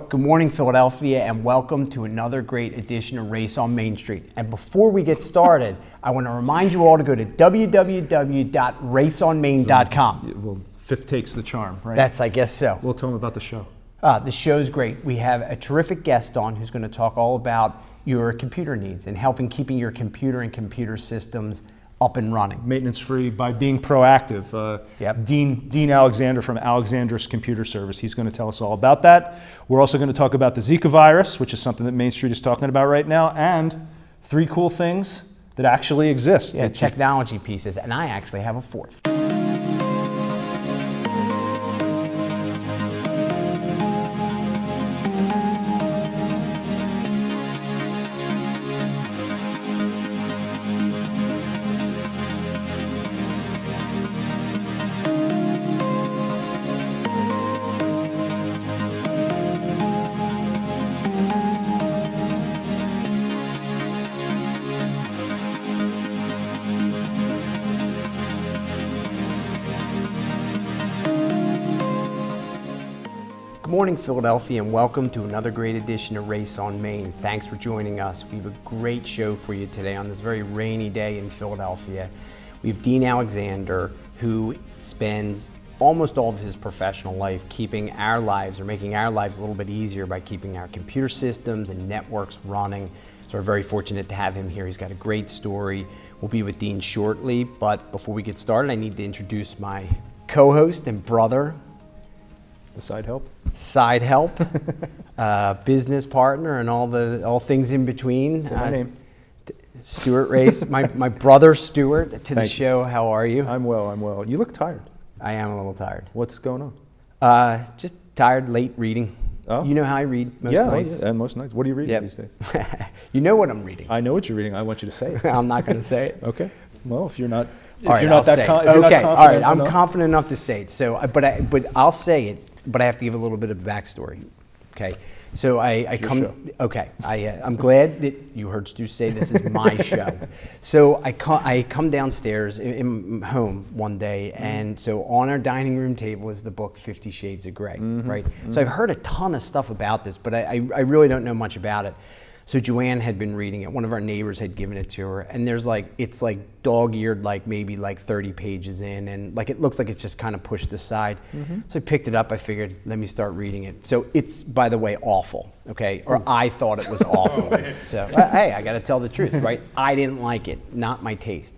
Good morning, Philadelphia, and welcome to another great edition of Race on Main Street. And before we get started, I want to remind you all to go to www.raceonmain.com. Well, fifth take's the charm, right? I guess so. We'll tell them about the show. The show's great. We have a terrific guest on who's going to talk all about your computer needs and helping keeping your computer and computer systems up and running. Maintenance free by being proactive. Yep. Dean Alexander from Alexander's Computer Service. He's going to tell us all about that. We're also going to talk about the Zika virus, which is something that Main Street is talking about right now, and 3 cool things that actually exist. Yeah, technology pieces, and I actually have a 4th. Good morning, Philadelphia, and welcome to another great edition of Race on Main. Thanks for joining us. We have a great show for you today on this very rainy day in Philadelphia. We have Dean Alexander, who spends almost all of his professional life keeping our lives, or making our lives a little bit easier by keeping our computer systems and networks running. So we're very fortunate to have him here. He's got a great story. We'll be with Dean shortly, but before we get started, I need to introduce my co-host and brother, The side help? Side help, business partner, and all things in between. Say my name. Stuart Race, my brother Stuart, to the Thank show. How are you? I'm well. You look tired. I am a little tired. What's going on? Just tired, late reading. Oh. You know how I read most nights? Yeah, most nights. What are you reading these days? You know what I'm reading. I know what you're reading. I want you to say it. I'm not going to say it. Okay. Well, if you're not, Okay, not confident all right. I'm enough. confident enough to say it. So, but I'll say it. But I have to give a little bit of backstory. Okay. So I come. Show. Okay. I'm glad that you heard Stu say this is my show. So I come downstairs in home one day, and so on our dining room table is the book 50 Shades of Grey, right? Mm-hmm. So I've heard a ton of stuff about this, but I really don't know much about it. So Joanne had been reading it. One of our neighbors had given it to her, and it's dog-eared, maybe 30 pages in, and it looks like it's just kind of pushed aside. Mm-hmm. So I picked it up. I figured, let me start reading it. So it's, by the way, awful. Okay, or I thought it was awful. So hey, I got to tell the truth, right? I didn't like it, not my taste.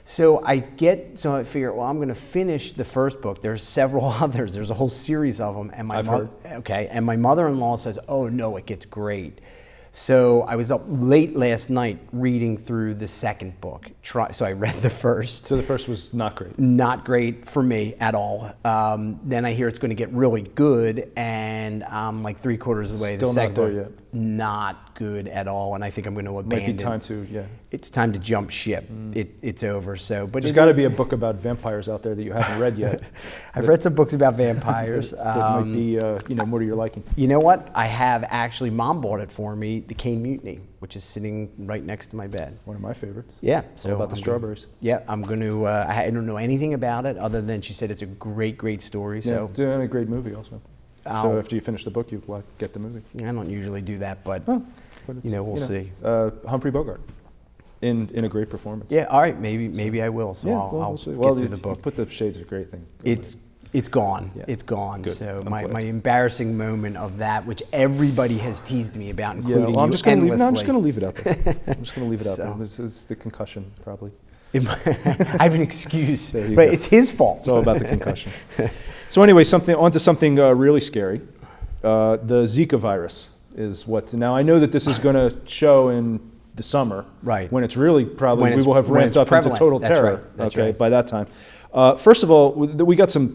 So I figure, well, I'm going to finish the first book. There's several others. There's a whole series of them, and and my mother-in-law says, "Oh no, it gets great." So I was up late last night reading through the second book. So I read the first. So the first was not great. Not great for me at all. Then I hear it's going to get really good, and I'm like 3/4 of the way. Still the second not there book, yet. Not good at all, and I think I'm going to abandon. Might be time to, yeah. It's time to jump ship. It's over. So, but there's got to be a book about vampires out there that you haven't read yet. I've read some books about vampires. that might be, more to your liking. You know what? I have actually. Mom bought it for me. The Caine Mutiny, which is sitting right next to my bed. One of my favorites. Yeah. So about the strawberries. I'm going to. I don't know anything about it other than she said it's a great story. So yeah, and a great movie also. So after you finish the book, you get the movie. I don't usually do that, but we'll see. Humphrey Bogart, in a great performance. Yeah. All right. Maybe I will. So I'll see. get through the book. Put the Shades of Grey thing. It's gone. Yeah. It's gone. Good. So my embarrassing moment of that, which everybody has teased me about, including you, I'm just going to leave it out there. So. It's the concussion, probably. I have an excuse, but it's his fault. It's all about the concussion. So anyway, on to something really scary. The Zika virus is what. Now I know that this is going to show in the summer, right? When it's really probably we will have ramped up into total terror. That's right. By that time. First of all, we got to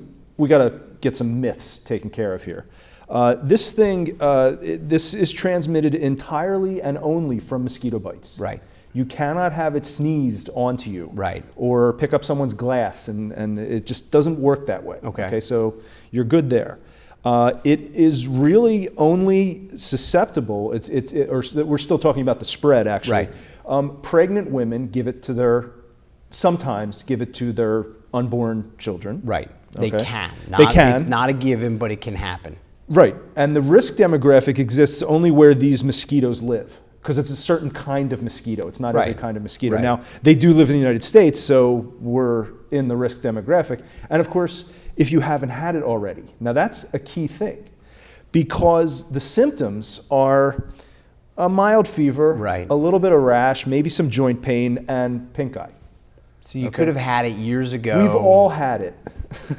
get some myths taken care of here. This is transmitted entirely and only from mosquito bites. Right. You cannot have it sneezed onto you. Right. Or pick up someone's glass, and it just doesn't work that way. Okay. So you're good there. It is really only susceptible. We're still talking about the spread, actually. Right. Pregnant women sometimes give it to their unborn children. Right. They Okay. can. They can. It's not a given, but it can happen. Right, and the risk demographic exists only where these mosquitoes live, because it's a certain kind of mosquito. It's not every Right. kind of mosquito. Right. Now, they do live in the United States, so we're in the risk demographic. And of course, if you haven't had it already, now that's a key thing, because the symptoms are a mild fever, Right. a little bit of rash, maybe some joint pain, and pink eye. So you Okay. could have had it years ago. We've all had it,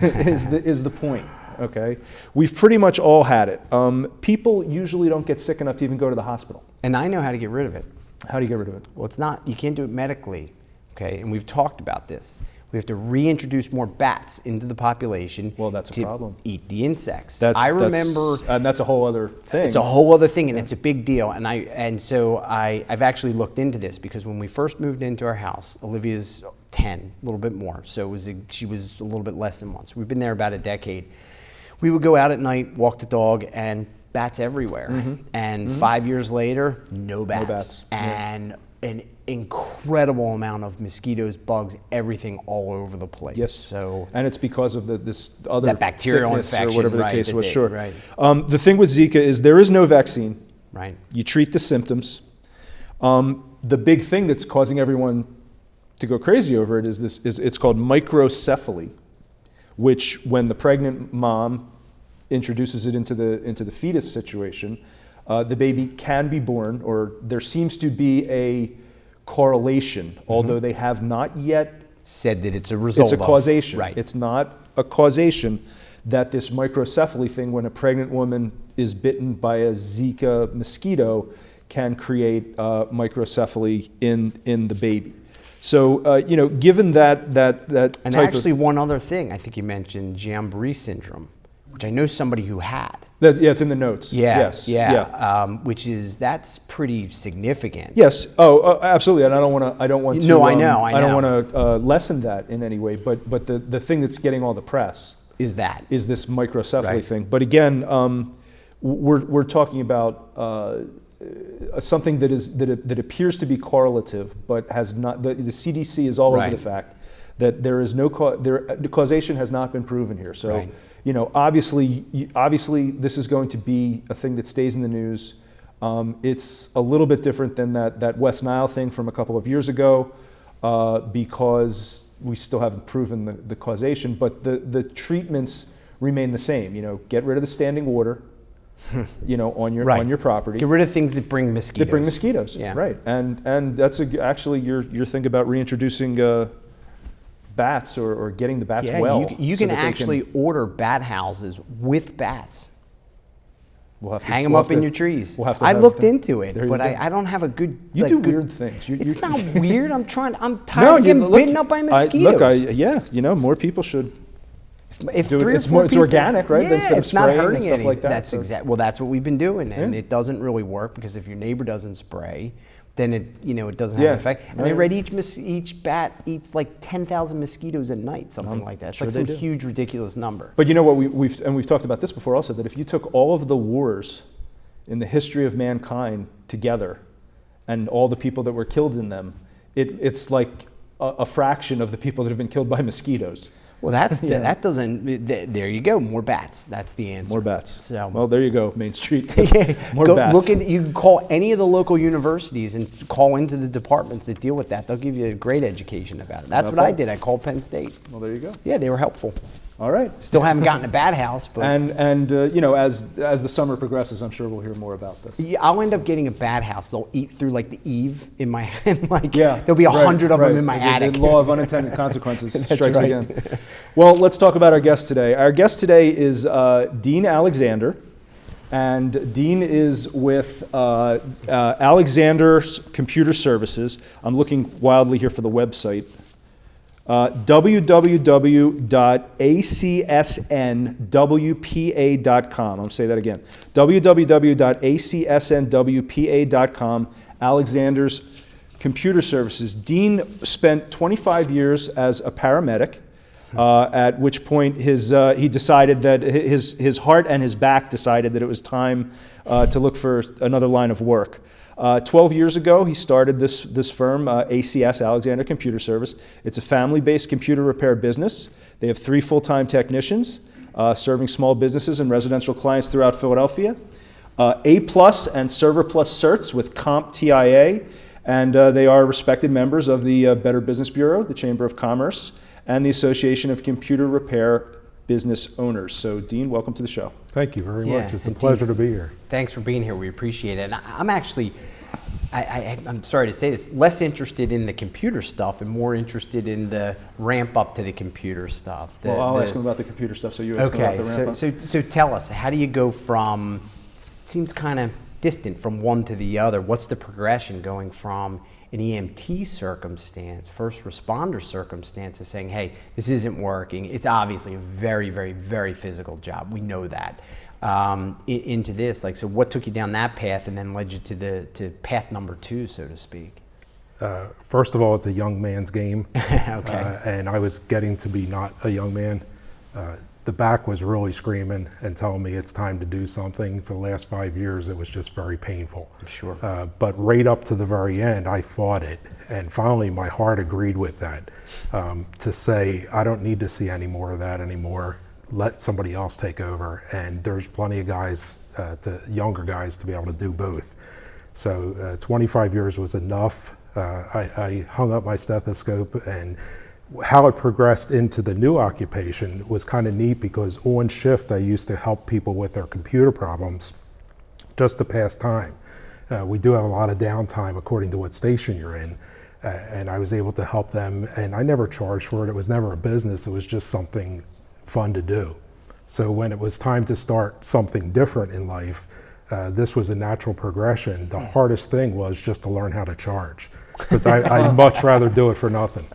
is the point, okay? We've pretty much all had it. People usually don't get sick enough to even go to the hospital. And I know how to get rid of it. How do you get rid of it? Well, it's not, you can't do it medically, okay? And we've talked about this. We have to reintroduce more bats into the population. Well, that's a to problem. eat the insects. I remember and that's a whole other thing. it's a whole other thing, and it's a big deal. And so I've actually looked into this, because when we first moved into our house, Olivia's 10, a little bit more. So she was a little bit less than 1. So we've been there about a decade. We would go out at night, walk the dog, and bats everywhere. And 5 years later, no bats. bats. And an incredible amount of mosquitoes, bugs, everything all over the place. Yes. So and it's because of this other That bacterial sickness infection, or whatever the right, case that was. they- Sure. right. The thing with Zika is there is no vaccine. right. You treat the symptoms. The big thing that's causing everyone to go crazy over it is it's called microcephaly, which when the pregnant mom introduces it into the fetus situation, the baby can be born, or there seems to be a correlation, although they have not yet. Said that it's a result It's a of- causation. Right. It's not a causation that this microcephaly thing, when a pregnant woman is bitten by a Zika mosquito, can create microcephaly in the baby. So given that And type actually, one other thing, I think you mentioned Guillain-Barré syndrome, which I know somebody who had. it's in the notes. Yeah, Yes. yeah. That's pretty significant. Yes. Oh, absolutely. And I don't want to. No, I know. I don't want to lessen that in any way. But the thing that's getting all the press Is that? is this microcephaly Right. thing. But again, we're talking about something that appears to be correlative, but has not. The CDC is all over Right. the fact that there is no the causation has not been proven here. So Right. obviously this is going to be a thing that stays in the news. It's a little bit different than that West Nile thing from a couple of years ago, because we still haven't proven the causation, but the treatments remain the same. Get rid of the standing water, on your Right. on your property. Get rid of things that bring mosquitoes. That bring mosquitoes, Yeah. right? And that's actually your thing about reintroducing bats or getting the bats Yeah, well. you so can that they actually order bat houses with bats. we'll have to, Hang them we'll up have in to- your trees. We'll have to I have looked them. into it, There you but go. I don't have a good. You like, do good- weird things. It's not weird. I'm tired No, of getting look, bitten up by mosquitoes. More people should. If do it. 3 or It's 4 it's people- organic, right? Yeah, Instead of it's not spraying and hurting stuff anything. like that. That's So- Well, that's what we've been doing, and Yeah. it doesn't really work, because if your neighbor doesn't spray, then it doesn't have Yeah, an effect. And I right. read each bat eats like 10,000 mosquitoes a night, something like that. It's sure like they some do. huge, ridiculous number. But you know what we've talked about this before also, that if you took all of the wars in the history of mankind together, and all the people that were killed in them, it's like a fraction of the people that have been killed by mosquitoes. Well, that doesn't. There you go. More bats. That's the answer. More bats. So Well, there you go, Main Street. More Go bats. Look at, you can call any of the local universities and call into the departments that deal with that. They'll give you a great education about it. That's No what I problem. did. I called Penn State. Well, there you go. Yeah, they were helpful. All right. Still haven't gotten a bat house, but And as the summer progresses, I'm sure we'll hear more about this. yeah, I'll end up getting a bat house. They'll eat through like the eave in my like. Yeah, there'll be 100 of right. them in my attic. The law of unintended consequences That's strikes right. again. Well, let's talk about our guest today. Our guest today is Dean Alexander, and Dean is with Alexander's Computer Services. I'm looking wildly here for the website. www.acsnwpa.com. I'll say that again. www.acsnwpa.com. Alexander's Computer Services. Dean spent 25 years as a paramedic, at which point he decided that his heart and his back decided that it was time to look for another line of work. 12 years ago, he started this firm, ACS, Alexander Computer Service. It's a family-based computer repair business. They have 3 full-time technicians. serving small businesses and residential clients throughout Philadelphia. A+ and Server Plus certs with CompTIA, and they are respected members of the Better Business Bureau, the Chamber of Commerce, and the Association of Computer Repair Business Owners. So, Dean, welcome to the show. Thank you very Yeah, much. It's a and pleasure Dean, to be here. Thanks for being here. We appreciate it. And I'm actually, I'm sorry to say this, less interested in the computer stuff and more interested in the ramp up to the computer stuff. Well, I'll ask him about the computer stuff, so you ask him about the ramp up. So tell us, how do you go from, it seems kind of distant from one to the other. What's the progression going from an EMT circumstance, first responder circumstance, to saying, hey, this isn't working. It's obviously a very, very, very physical job. We know that. Into this, like, so what took you down that path and then led you to path number 2, so to speak? First of all, it's a young man's game. Okay. And I was getting to be not a young man. The back was really screaming and telling me it's time to do something. For the last 5 years, it was just very painful. I'm sure. But right up to the very end, I fought it. And finally, my heart agreed with that, to say, I don't need to see any more of that anymore. Let somebody else take over. And there's plenty of guys, younger guys, to be able to do both. So 25 years was enough. I hung up my stethoscope, and how it progressed into the new occupation was kind of neat, because on shift I used to help people with their computer problems just to pass time. We do have a lot of downtime according to what station you're in, and I was able to help them, and I never charged for it. It was never a business. It was just something fun to do. So when it was time to start something different in life, this was a natural progression. The hardest thing was just to learn how to charge, because I'd much rather do it for nothing.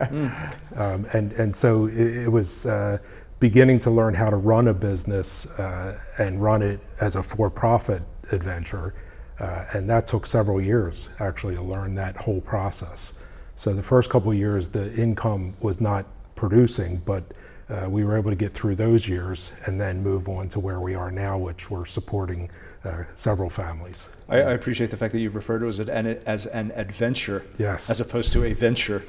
And so it was beginning to learn how to run a business and run it as a for-profit adventure. And that took several years, actually, to learn that whole process. So the first couple of years, the income was not producing, but we were able to get through those years and then move on to where we are now, which we're supporting several families. I appreciate the fact that you've referred to it as an adventure, Yes, as opposed to a venture,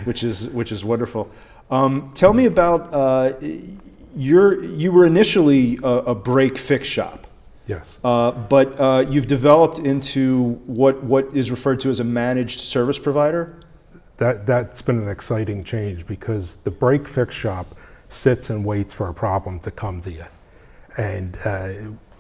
which is wonderful. Tell me about you were initially a break fix shop. Yes. But you've developed into what is referred to as a managed service provider. That's been an exciting change, because the break fix shop sits and waits for a problem to come to you. And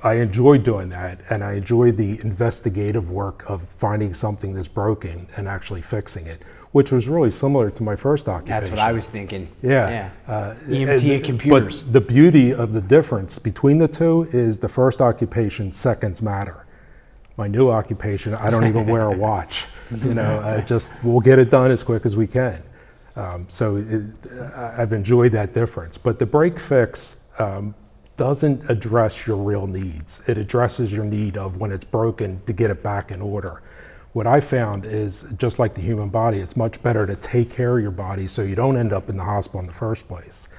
I enjoy doing that, and I enjoy the investigative work of finding something that's broken and actually fixing it, which was really similar to my first occupation. That's what I was thinking. Yeah. EMT and computers. But the beauty of the difference between the two is the first occupation, seconds matter. My new occupation, I don't even wear a watch. We'll get it done as quick as we can. I've enjoyed that difference. But the break fix doesn't address your real needs. It addresses your need of, when it's broken, to get it back in order. What I found is, just like the human body, it's much better to take care of your body so you don't end up in the hospital in the first place.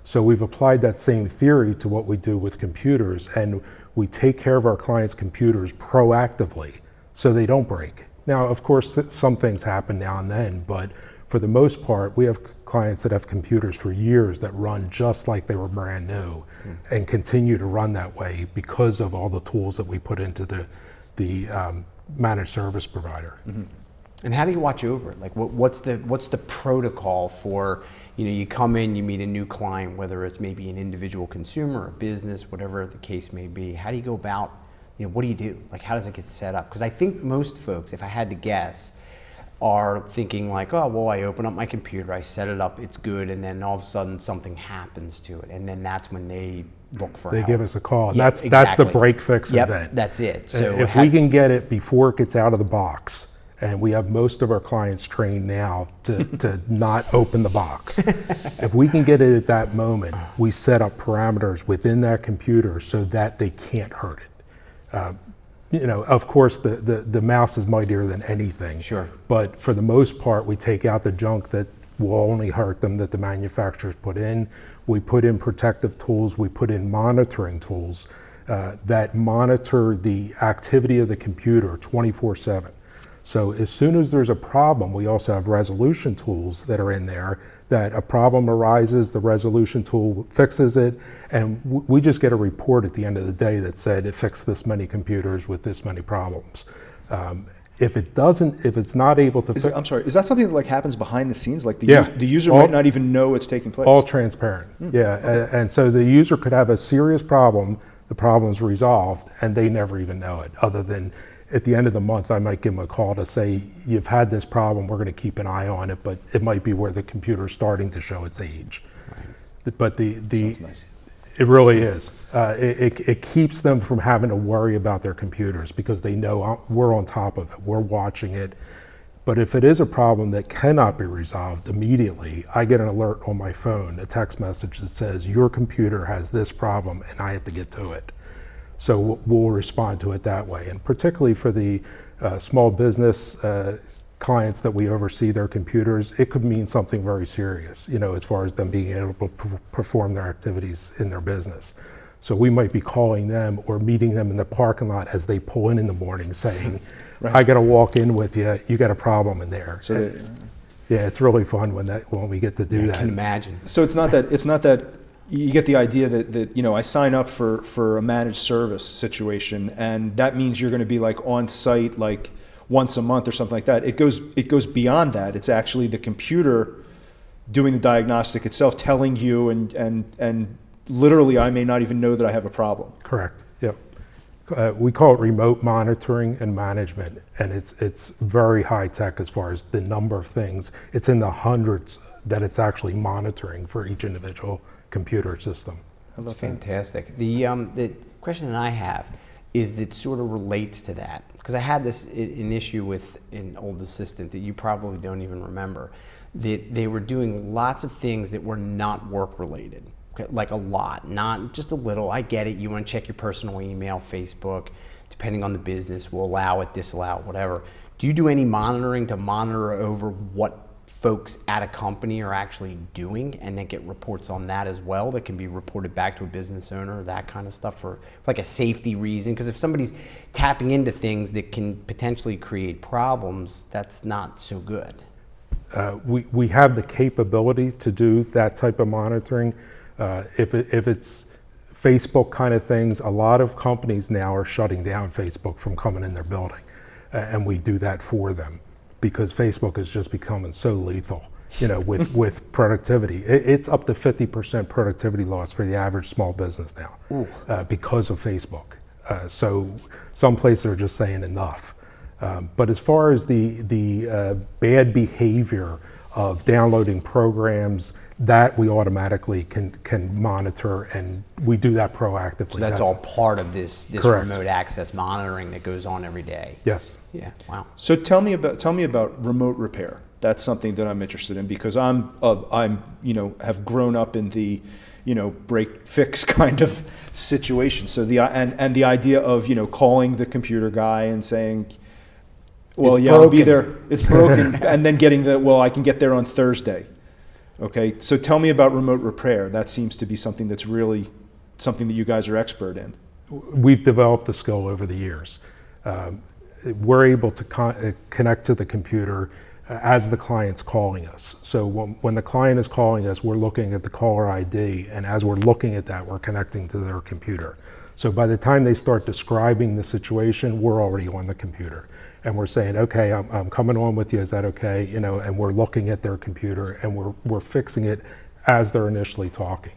So we've applied that same theory to what we do with computers, and we take care of our clients' computers proactively so they don't break. Now, of course, some things happen now and then, but for the most part, we have clients that have computers for years that run just like they were brand new and continue to run that way because of all the tools that we put into the managed service provider. Mm-hmm. And how do you watch over it? Like, what's the protocol for, you come in, you meet a new client, whether it's maybe an individual consumer, a business, whatever the case may be. How do you go about, what do you do? Like, how does it get set up? Because I think most folks, if I had to guess, are thinking like, oh, well, I open up my computer, I set it up, it's good, and then all of a sudden something happens to it, and then that's when they look for help. They give us a call. Yeah, That's exactly. the break fix event. That's it. So if we can get it before it gets out of the box, and we have most of our clients trained now to not open the box. If we can get it at that moment, we set up parameters within that computer so that they can't hurt it. Of course, the mouse is mightier than anything. Sure. But for the most part, we take out the junk that will only hurt them, that the manufacturers put in. We put in protective tools. We put in monitoring tools that monitor the activity of the computer 24/7. So as soon as there's a problem, we also have resolution tools that are in there that a problem arises, the resolution tool fixes it, and we just get a report at the end of the day that said it fixed this many computers with this many problems. If it's not able to fix, I'm sorry, is that something that like happens behind the scenes? Like Yeah. the user All- might not even know it's taking place? all transparent. Yeah, and so the user could have a serious problem, the problem's resolved, and they never even know it, other than at the end of the month, I might give them a call to say, you've had this problem, we're going to keep an eye on it, but it might be where the computer's starting to show its age. But Sounds nice. it really is. It keeps them from having to worry about their computers because they know we're on top of it, we're watching it. But if it is a problem that cannot be resolved immediately, I get an alert on my phone, a text message that says, your computer has this problem and I have to get to it. So we'll respond to it that way. And particularly for the small business clients that we oversee their computers, it could mean something very serious, as far as them being able to perform their activities in their business. So we might be calling them or meeting them in the parking lot as they pull in the morning saying, Right. I got to walk in with you, you got a problem in there. So, Yeah, it's really fun when we get to do I that. can imagine. so it's not that you get the idea that I sign up for a managed service situation, and that means you're going to be like on site like once a month or something like that. It goes beyond that. It's actually the computer doing the diagnostic itself, telling you, and literally I may not even know that I have a problem. Correct. Yep. We call it remote monitoring and management, and it's very high tech as far as the number of things. It's in the hundreds that it's actually monitoring for each individual computer system. That's fantastic. The question that I have is that sort of relates to that, because I had an issue with an old assistant that you probably don't even remember, that they were doing lots of things that were not work related. Like a lot, not just a little. I get it. You want to check your personal email, Facebook, depending on the business, will allow it, disallow it, whatever. Do you do any monitoring to monitor over what folks at a company are actually doing and then get reports on that as well that can be reported back to a business owner, that kind of stuff for like a safety reason? Because if somebody's tapping into things that can potentially create problems, that's not so good. We have the capability to do that type of monitoring. If it's Facebook kind of things, a lot of companies now are shutting down Facebook from coming in their building, and we do that for them because Facebook is just becoming so lethal, with productivity. It's up to 50% productivity loss for the average small business now because of Facebook. So some places are just saying enough. But as far as the bad behavior of downloading programs, that we automatically can monitor, and we do that proactively. So that's all part of this Correct. remote access monitoring that goes on every day. Yes. Yeah. Wow. So tell me about remote repair. That's something that I'm interested in because I'm have grown up in the break fix kind of situation. So the idea of calling the computer guy and saying, well, It's I'll be broken. there. It's broken, and then getting I can get there on Thursday. Okay, so tell me about remote repair. That seems to be something that's really something that you guys are expert in. We've developed the skill over the years. We're able to connect to the computer as the client's calling us. So when the client is calling us, we're looking at the caller ID, and as we're looking at that, we're connecting to their computer. So by the time they start describing the situation, we're already on the computer. And we're saying, okay, I'm coming on with you, is that okay? And we're looking at their computer and we're fixing it as they're initially talking.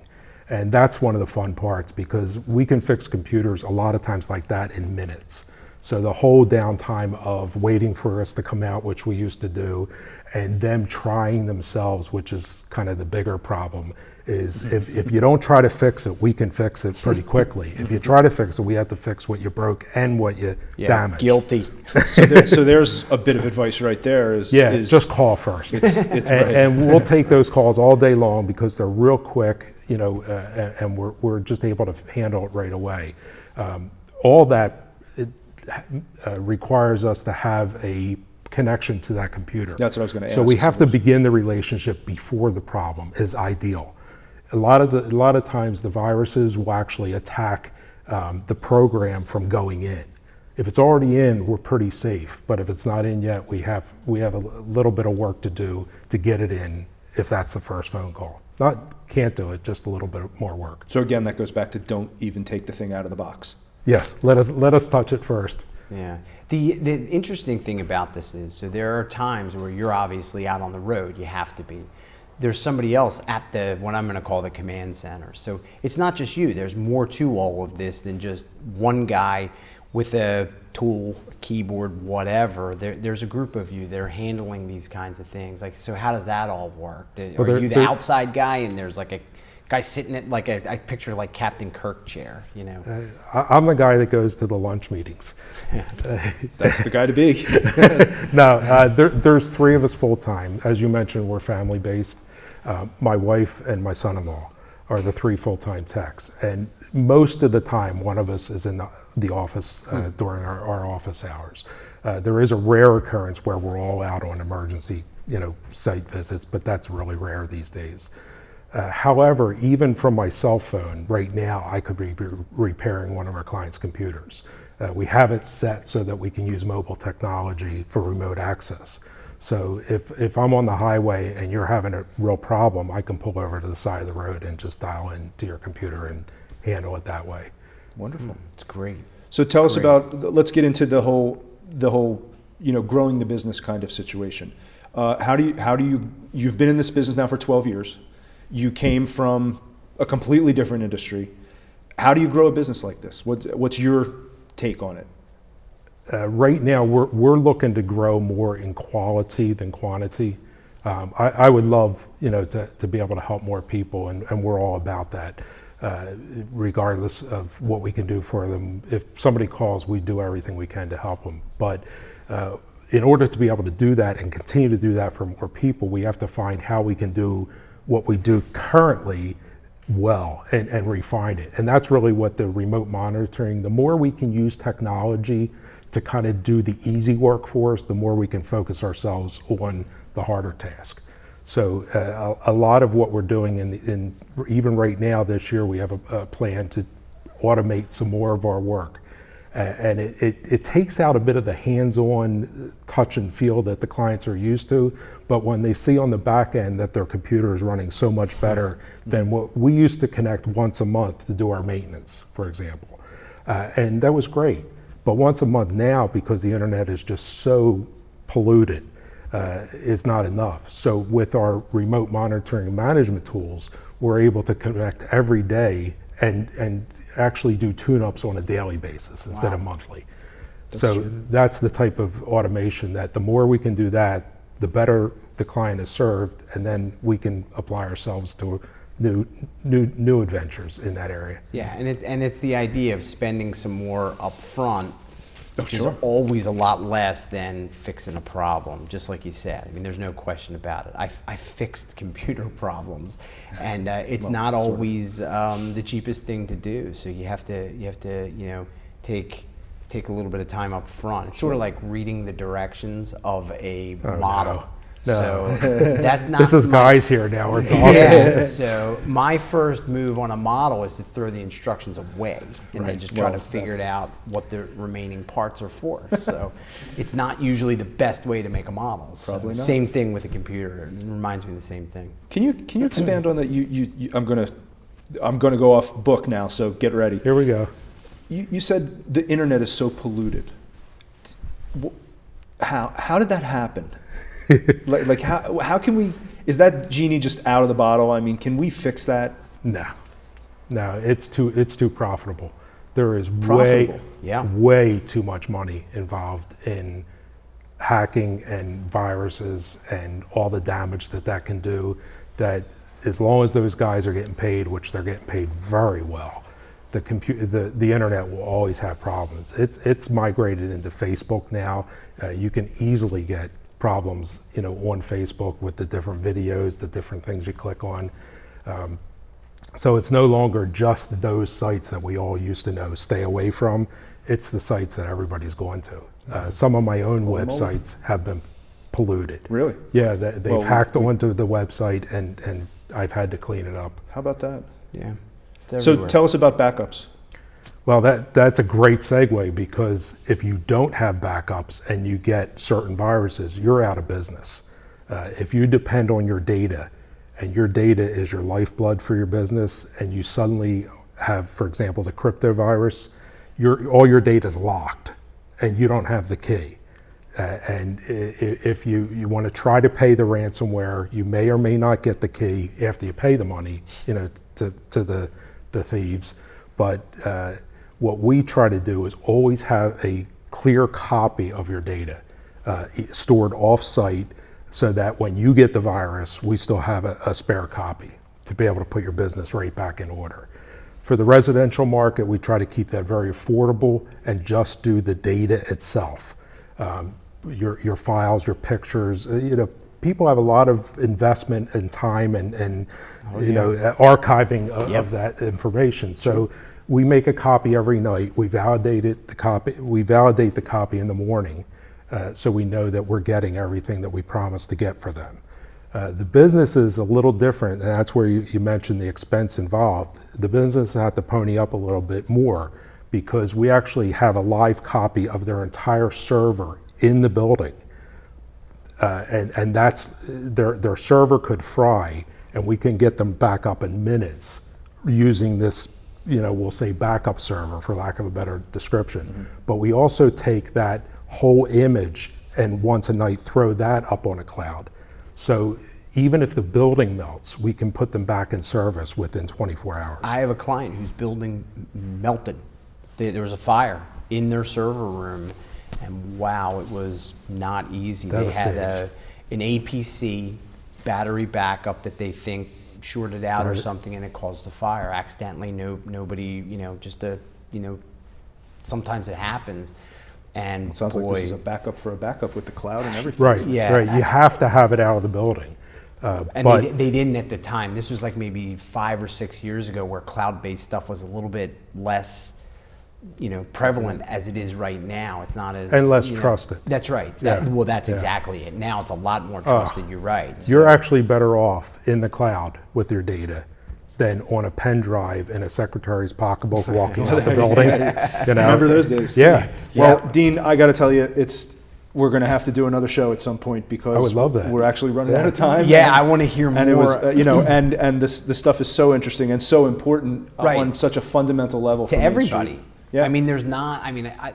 And that's one of the fun parts because we can fix computers a lot of times like that in minutes. So the whole downtime of waiting for us to come out, which we used to do, and them trying themselves, which is kind of the bigger problem, is if you don't try to fix it, we can fix it pretty quickly. If you try to fix it, we have to fix what you broke and what you damaged. Guilty. So there's a bit of advice right there. Is just call first. It's and we'll take those calls all day long because they're real quick, and we're just able to handle it right away. All that requires us to have a connection to that computer. That's what I was going to ask. So we have to begin the relationship before the problem is ideal. A lot of times the viruses will actually attack the program from going in. If it's already in, we're pretty safe. But if it's not in yet, we have a little bit of work to do to get it in if that's the first phone call. Not can't do it, just a little bit more work. So again, that goes back to don't even take the thing out of the box. Yes, let us touch it first. Yeah. The interesting thing about this is, so there are times where you're obviously out on the road, you have to be. There's somebody else at the, what I'm gonna call the command center. So it's not just you, there's more to all of this than just one guy with a tool, a keyboard, whatever. There's a group of you that are handling these kinds of things. Like, so how does that all work? Are you the outside guy and there's like a guy sitting at like I picture like Captain Kirk chair, you know? I'm the guy that goes to the lunch meetings. That's the guy to be. No, there's three of us full time. As you mentioned, we're family based. My wife and my son-in-law are the three full-time techs, and most of the time one of us is in the office during our office hours. There is a rare occurrence where we're all out on emergency, site visits, but that's really rare these days. However, even from my cell phone right now, I could be repairing one of our clients' computers. We have it set so that we can use mobile technology for remote access. So if I'm on the highway and you're having a real problem, I can pull over to the side of the road and just dial into your computer and handle it that way. Wonderful. It's great. So tell us about, let's get into the whole, growing the business kind of situation. You've been in this business now for 12 years. You came from a completely different industry. How do you grow a business like this? What's your take on it? Right now, we're looking to grow more in quality than quantity. I would love, to be able to help more people, and we're all about that, regardless of what we can do for them. If somebody calls, we do everything we can to help them. But in order to be able to do that and continue to do that for more people, we have to find how we can do what we do currently well and refine it. And that's really what the remote monitoring, the more we can use technology to kind of do the easy work for us, the more we can focus ourselves on the harder task. So a lot of what we're doing in even right now this year, we have a plan to automate some more of our work. And it takes out a bit of the hands-on touch and feel that the clients are used to, but when they see on the back end that their computer is running so much better than what we used to connect once a month to do our maintenance, for example. And that was great. But once a month now, because the internet is just so polluted, is not enough. So with our remote monitoring and management tools, we're able to connect every day and actually do tune-ups on a daily basis instead of monthly. That's the type of automation that the more we can do that, the better the client is served, and then we can apply ourselves to new adventures in that area. Yeah, and it's the idea of spending some more up front, which sure. is always a lot less than fixing a problem, just like you said. I mean, there's no question about it. I fixed computer problems, and it's not always the cheapest thing to do. So you have to take a little bit of time up front. It's sort of like reading the directions of a model. No. So that's not. This is guys here now. We're talking. Yeah. So my first move on a model is to throw the instructions away and then just try to figure it out what the remaining parts are for. So it's not usually the best way to make a model. Probably not. Same thing with a computer. It reminds me of the same thing. Can you expand on that? I'm gonna go off book now. So get ready. Here we go. You said the internet is so polluted. How did that happen? like how can we, is that genie just out of the bottle? I mean, can we fix that? No, it's too profitable. There is Profitable. way too much money involved in hacking and viruses and all the damage that can do, that as long as those guys are getting paid, which they're getting paid very well, the internet will always have problems. It's migrated into Facebook now. You can easily get problems, on Facebook with the different videos, the different things you click on. So it's no longer just those sites that we all used to know, stay away from. It's the sites that everybody's going to. Some of my own websites have been polluted. Really? Yeah, they've hacked onto the website and I've had to clean it up. How about that? Yeah. So tell us about backups. Well, that's a great segue, because if you don't have backups and you get certain viruses, you're out of business. If you depend on your data and your data is your lifeblood for your business, and you suddenly have, for example, the crypto virus, all your data is locked and you don't have the key. And if you want to try to pay the ransomware, you may or may not get the key after you pay the money, to the thieves. But what we try to do is always have a clear copy of your data stored off-site, so that when you get the virus, we still have a spare copy to be able to put your business right back in order. For the residential market, we try to keep that very affordable and just do the data itself. Your files, your pictures, people have a lot of investment and time and archiving of that information. So we make a copy every night. We validate the copy in the morning, so we know that we're getting everything that we promised to get for them. The business is a little different, and that's where you mentioned the expense involved. The business have to pony up a little bit more, because we actually have a live copy of their entire server in the building. And that's, their server could fry, and we can get them back up in minutes using this, we'll say backup server, for lack of a better description. Mm-hmm. But we also take that whole image and once a night throw that up on a cloud. So even if the building melts, we can put them back in service within 24 hours. I have a client whose building melted. There was a fire in their server room, and wow, it was not easy. They had an APC battery backup that they think shorted out or something, and it caused the fire accidentally. Nobody, sometimes it happens. And it sounds like this is a backup for a backup with the cloud and everything. Right, yeah, right. You have to have it out of the building. And but they didn't at the time. This was like maybe 5 or 6 years ago, where cloud-based stuff was a little bit less, prevalent as it is right now. It's not as and less trusted. That's right. Yeah. That's exactly it. Now it's a lot more trusted. You're right. You're actually better off in the cloud with your data than on a pen drive in a secretary's pocketbook walking out the building. Remember those days? Yeah. Well, Dean, I got to tell you, we're going to have to do another show at some point, because I would love that. We're actually running out of time. Yeah, I want to hear more. And it was, and this stuff is so interesting and so important on such a fundamental level to for everybody. Yeah.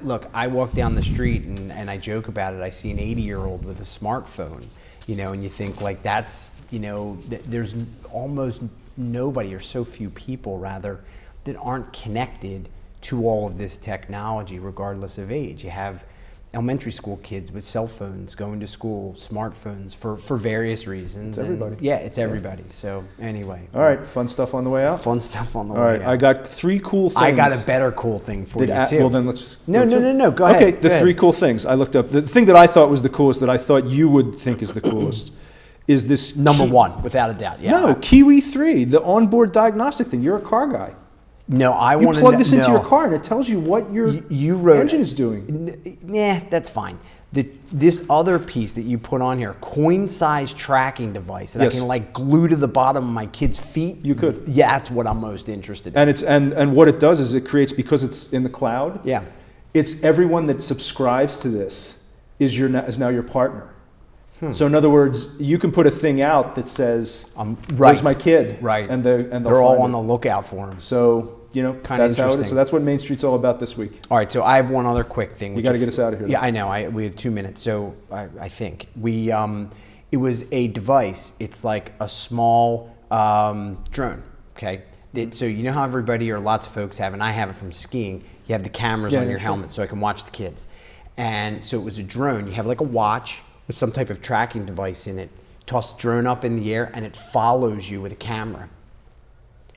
Look, I walk down the street and I joke about it. I see an 80-year-old with a smartphone, and you think like that's, there's almost nobody, or so few people rather, that aren't connected to all of this technology regardless of age. You have elementary school kids with cell phones going to school, smartphones for various reasons. It's everybody. It's everybody. So anyway. All right, fun stuff on the way out? Fun stuff on the way out. All right, I got 3 cool things. I got a better cool thing for you too. Well, then let's... No, go ahead. Okay, the 3 cool things. I looked up. The thing that I thought was the coolest, that I thought you would think is the coolest, is this... Number 1, without a doubt, yeah. No, Kiwi 3, the onboard diagnostic thing. You're a car guy. No, I want to... You plug this into your car, and it tells you what your engine is doing. Yeah, that's fine. This other piece that you put on here, coin-sized tracking device that I can glue to the bottom of my kid's feet. You could. Yeah, that's what I'm most interested in. And it's and what it does is it creates, because it's in the cloud. Yeah. It's everyone that subscribes to this is now your partner. So in other words, you can put a thing out that says, "Where's my kid?" Right. And they're all on the lookout for him. So that's how it is. So that's what Main Street's all about this week. All right. So I have one other quick thing. You got to get us out of here. Yeah, I know. We have 2 minutes. So I think it was a device. It's like a small drone. Okay. So you know how everybody, or lots of folks have, and I have it from skiing. You have the cameras on your helmet, so I can watch the kids. And so it was a drone. You have like a watch with some type of tracking device in it. Toss the drone up in the air, and it follows you with a camera.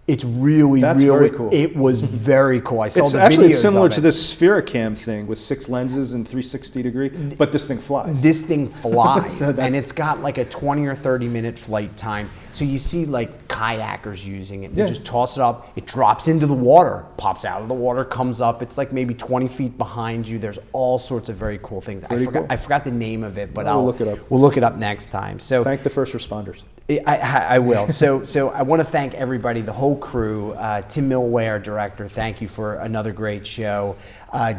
It's really very cool. It was very cool. I saw it's the actually videos similar of to it. this Sphericam thing with 6 lenses and 360 degree, but this thing flies. This thing flies, So and it's got like a 20 or 30 minute flight time. So you see like kayakers using it. You just toss it up, it drops into the water, pops out of the water, comes up. It's like maybe 20 feet behind you. There's all sorts of very cool things. I forgot the name of it, but we'll look it up. We'll look it up next time. So thank the first responders. I will. So I want to thank everybody, the whole crew. Tim Milway, our director, thank you for another great show.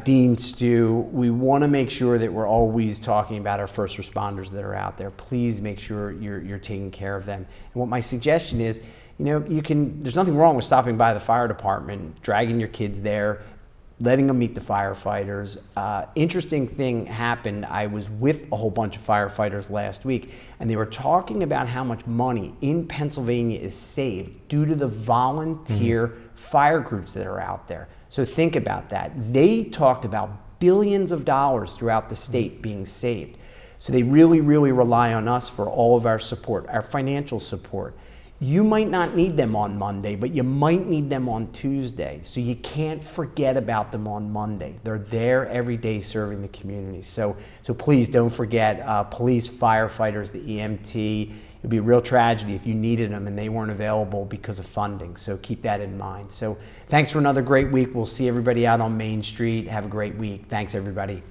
Dean, Stu, we want to make sure that we're always talking about our first responders that are out there. Please make sure you're taking care of them. And what what my suggestion is, there's nothing wrong with stopping by the fire department, dragging your kids there, letting them meet the firefighters. Interesting thing happened. I was with a whole bunch of firefighters last week, and they were talking about how much money in Pennsylvania is saved due to the volunteer fire groups that are out there. So think about that. They talked about billions of dollars throughout the state being saved. So they really, really rely on us for all of our support, our financial support. You might not need them on Monday, but you might need them on Tuesday. So you can't forget about them on Monday. They're there every day serving the community. So please don't forget police, firefighters, the EMT. It would be a real tragedy if you needed them and they weren't available because of funding. So keep that in mind. So thanks for another great week. We'll see everybody out on Main Street. Have a great week. Thanks, everybody.